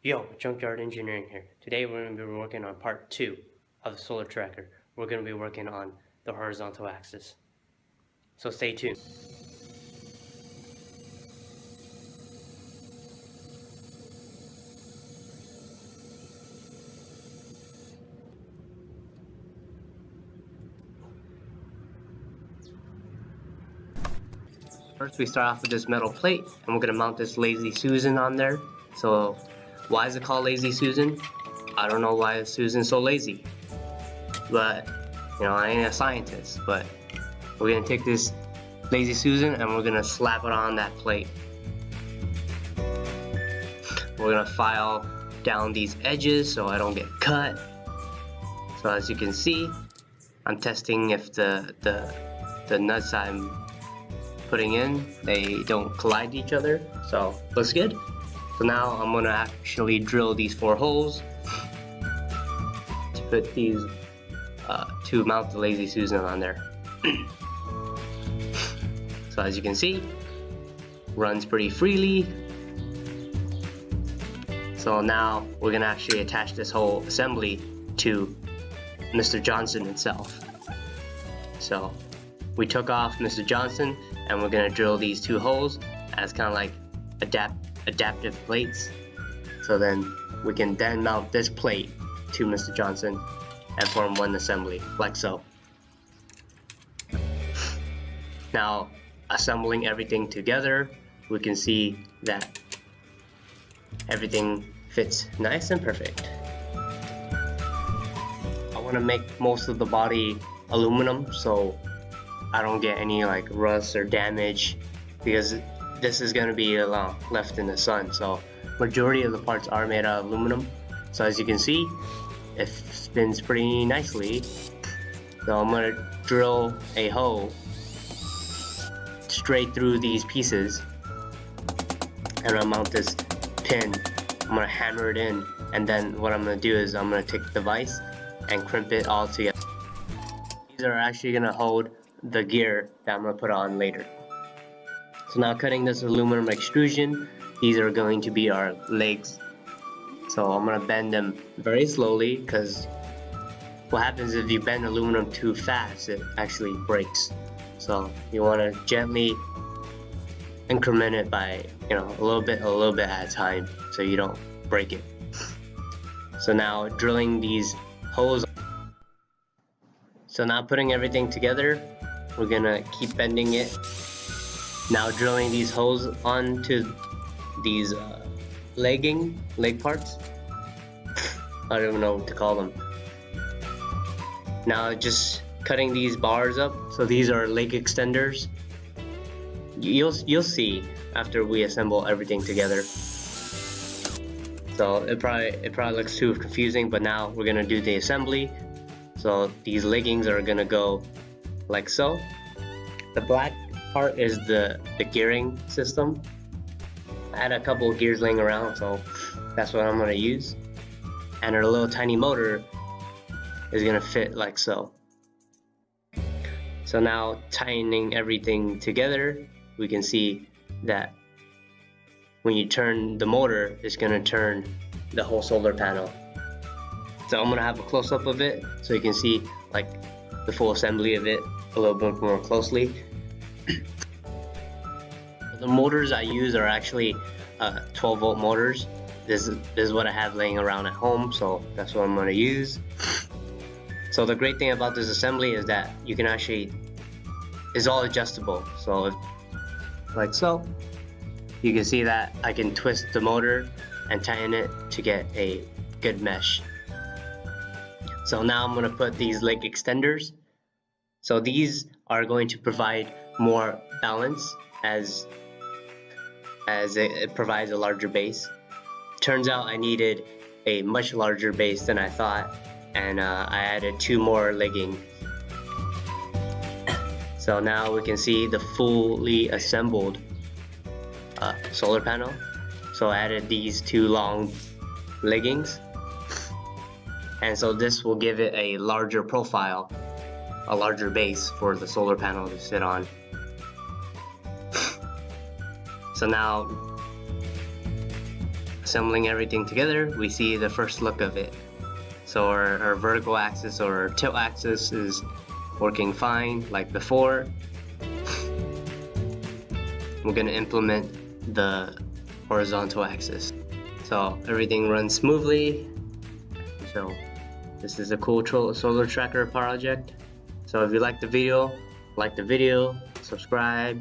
Yo, Junkyard Engineering here. Today we're going to be working on part 2 of the solar tracker. We're going to be working on the horizontal axis. So stay tuned. First we start off with this metal plate and we're going to mount this Lazy Susan on there. So why is it called Lazy Susan? I don't know why Susan's so lazy. But, you know, I ain't a scientist, but we're going to take this Lazy Susan and we're going to slap it on that plate. We're going to file down these edges so I don't get cut. So as you can see, I'm testing if the nuts I'm putting in, they don't collide each other, so looks good. So now I'm going to actually drill these 4 holes to put these to mount the Lazy Susan on there. So as you can see, runs pretty freely. So now we're going to actually attach this whole assembly to Mr. Johnson itself. So we took off Mr. Johnson and we're going to drill these 2 holes as kind of like adaptive plates. So then we can then mount this plate to Mr. Johnson and form one assembly, like so. Now, assembling everything together, we can see that everything fits nice and perfect. I want to make most of the body aluminum so I don't get any like rust or damage, because this is going to be left in the sun, so majority of the parts are made out of aluminum. So as you can see, it spins pretty nicely. So I'm going to drill a hole straight through these pieces and I'll mount this pin. I'm going to hammer it in, and then what I'm going to do is I'm going to take the vise and crimp it all together. These are actually going to hold the gear that I'm going to put on later. So now cutting this aluminum extrusion, these are going to be our legs. So I'm going to bend them very slowly, because what happens if you bend aluminum too fast, it actually breaks. So you want to gently increment it by, you know, a little bit at a time so you don't break it. So now drilling these holes. So now putting everything together, we're gonna keep bending it. Now drilling these holes onto these leg parts. I don't even know what to call them. Now just cutting these bars up. So these are leg extenders. You'll see after we assemble everything together. So it probably looks too confusing, but now we're gonna do the assembly. So these leggings are gonna go like so. The black part is the gearing system. I had a couple of gears laying around, so that's what I'm gonna use. And our little tiny motor is gonna fit like so. So now tightening everything together, we can see that when you turn the motor, it's gonna turn the whole solar panel. So I'm gonna have a close-up of it so you can see like the full assembly of it a little bit more closely. The motors I use are actually 12-volt motors. This is what I have laying around at home, so that's what I'm gonna use. So the great thing about this assembly is that you can actually, it's all adjustable. So if, like so, you can see that I can twist the motor and tighten it to get a good mesh. So now I'm going to put these leg extenders. So these are going to provide more balance as it provides a larger base. Turns out I needed a much larger base than I thought, and I added 2 more leggings. So now we can see the fully assembled solar panel. So I added these 2 long leggings. And so this will give it a larger profile, a larger base for the solar panel to sit on. So now assembling everything together, we see the first look of it. So our vertical axis or tilt axis is working fine like before. We're going to implement the horizontal axis. So everything runs smoothly. So this is a cool solar tracker project. So if you like the video, subscribe,